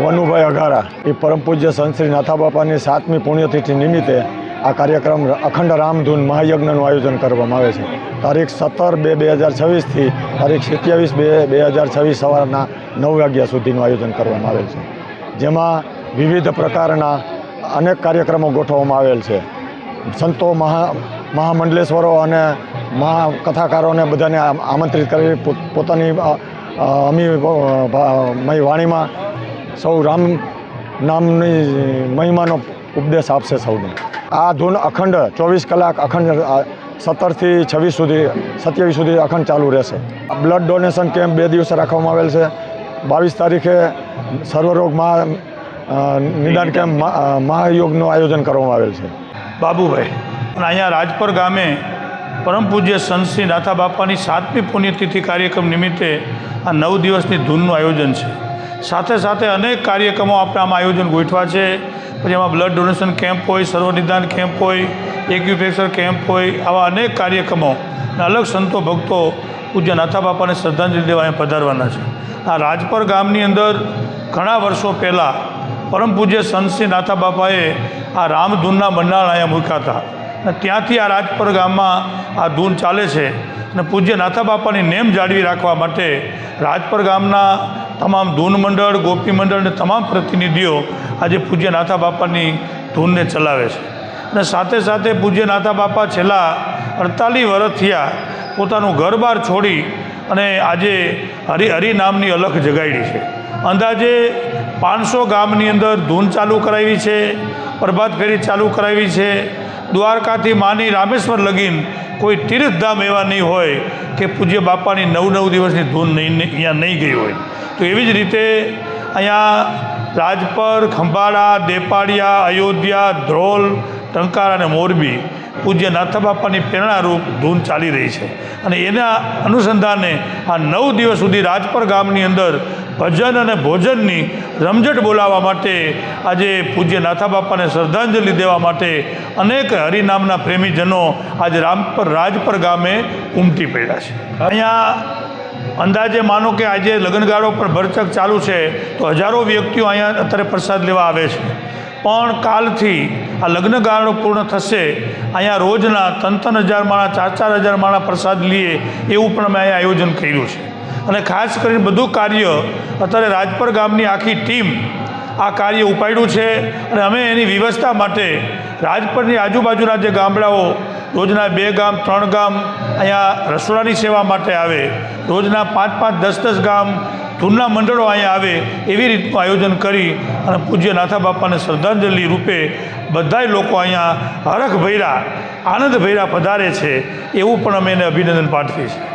વનુભાઈ અઘારા એ પરમ પૂજ્ય સંત શ્રી નાથાબાપાની 7મી પુણ્યતિથિ નિમિત્તે આ કાર્યક્રમ અખંડ રામધૂન મહાયજ્ઞનું આયોજન કરવામાં આવે છે। તારીખ 17/2/2026 તારીખ 27/2/2026 સવારના 9 વાગ્યા સુધીનું આયોજન કરવામાં આવેલ છે, જેમાં વિવિધ પ્રકારના અનેક કાર્યક્રમો ગોઠવવામાં આવેલ છે। સંતો મહામંડલેશ્વરો અને મહાકથાકારોને બધાને આમંત્રિત કરી પોતાની અમી વાણીમાં સૌ રામ નામની મહિમાનો ઉપદેશ આપશે સૌને। આ ધૂન અખંડ 24 કલાક અખંડ 17 થી 26 સુધી 27 સુધી અખંડ ચાલુ રહેશે। બ્લડ ડોનેશન કેમ્પ 2 દિવસે રાખવામાં આવેલ છે। 22 તારીખે સર્વરોગ નિદાન કેમ્પ મહાયોગનું આયોજન કરવામાં આવેલ છે। બાબુભાઈ અને અહીંયા રાજપર ગામે પરમ પૂજ્ય સંત શ્રી નાથાબાપાની 7મી પુણ્યતિથિ કાર્યક્રમ નિમિત્તે આ 9 દિવસની ધૂનનું આયોજન છે। સાથે સાથે અનેક કાર્યક્રમો આપણે આમાં આયોજન ગોઠવા છે। પછી એમાં બ્લડ ડોનેશન કેમ્પ હોય, સર્વનિદાન કેમ્પ હોય, એક્યુપ્રેશર કેમ્પ હોય, આવા અનેક કાર્યક્રમો અને અલગ સંતો ભક્તો પૂજ્ય નાથાબાપાને શ્રદ્ધાંજલિ દેવા અહીંયા પધારવાના છે। આ રાજપર ગામની અંદર ઘણા વર્ષો પહેલાં પરમ પૂજ્ય સંત શ્રી નાથાબાપાએ આ રામધૂનના મંડાણ અહીંયા મૂક્યા હતા અને ત્યાંથી આ રાજપર ગામમાં આ ધૂન ચાલે છે અને પૂજ્ય નાથાબાપાની નેમ જાળવી રાખવા માટે રાજપર ગામના તમામ ધૂન મંડળ, ગોપી મંડળ અને તમામ પ્રતિનિધિઓ આજે પૂજ્ય નાથાબાપાની ધૂનને ચલાવે છે અને સાથે સાથે પૂજ્ય નાથાબાપા છેલ્લા 48 વર્ષ થયા પોતાનું ઘર-બાર છોડી અને આજે હરિ નામની અલખ જગાડી છે। અંદાજે 500 ગામની અંદર ધૂન ચાલુ કરાવી છે, પ્રભાત ફેરી ચાલુ કરાવી છે। દ્વારકાથી માની રામેશ્વર લગીન કોઈ તીર્થધામ એવા નહીં હોય કે પૂજ્ય બાપાની 9 દિવસની ધૂન અહીંયા નહીં ગઈ હોય। તો એવી જ રીતે અહીંયા રાજપર, ખંભાળા, દેપાડિયા, અયોધ્યા, ધ્રોલ, ટંકાર અને મોરબી પૂજ્ય નાથાબાપાની પ્રેરણારૂપ ધૂન ચાલી રહી છે અને એના અનુસંધાને આ 9 દિવસ સુધી રાજપર ગામની અંદર ભજન અને ભોજનની રમઝટ બોલાવવા માટે આજે પૂજ્ય નાથાબાપાને શ્રદ્ધાંજલિ દેવા માટે અનેક હરિનામના પ્રેમીજનો આજે રાજપર ગામે ઉમટી પડ્યા છે। અહીંયા અંદાજે માનો કે આજે લગ્નગાળો પર ભરચક ચાલુ છે તો હજારો વ્યક્તિઓ અહીંયા અત્યારે પ્રસાદ લેવા આવે છે, પણ કાલથી આ લગ્નગાળો પૂર્ણ થશે અહીંયા રોજના 3,000 માણા 4,000 માણા પ્રસાદ લઈએ એવું પણ અમે અહીંયા આયોજન કર્યું છે અને ખાસ કરીને બધું કાર્ય અત્યારે રાજપર ગામની આખી ટીમ આ કાર્ય ઉપાડ્યું છે અને અમે એની વ્યવસ્થા માટે રાજપરની આજુબાજુના જે ગામડાઓ રોજના 2 ગામ 3 ગામ અહીંયા રસોડાની સેવા માટે આવે, રોજના 5-5, 10-10 ગામ ધૂનના મંડળો અહીંયા આવે એવી રીતનું આયોજન કરી અને પૂજ્ય નાથાબાપાને શ્રદ્ધાંજલિ રૂપે બધાય લોકો અહીંયા હરખ ભર્યા, આનંદ ભર્યા પધારે છે એવું પણ અમે એને અભિનંદન પાઠવીએ છીએ।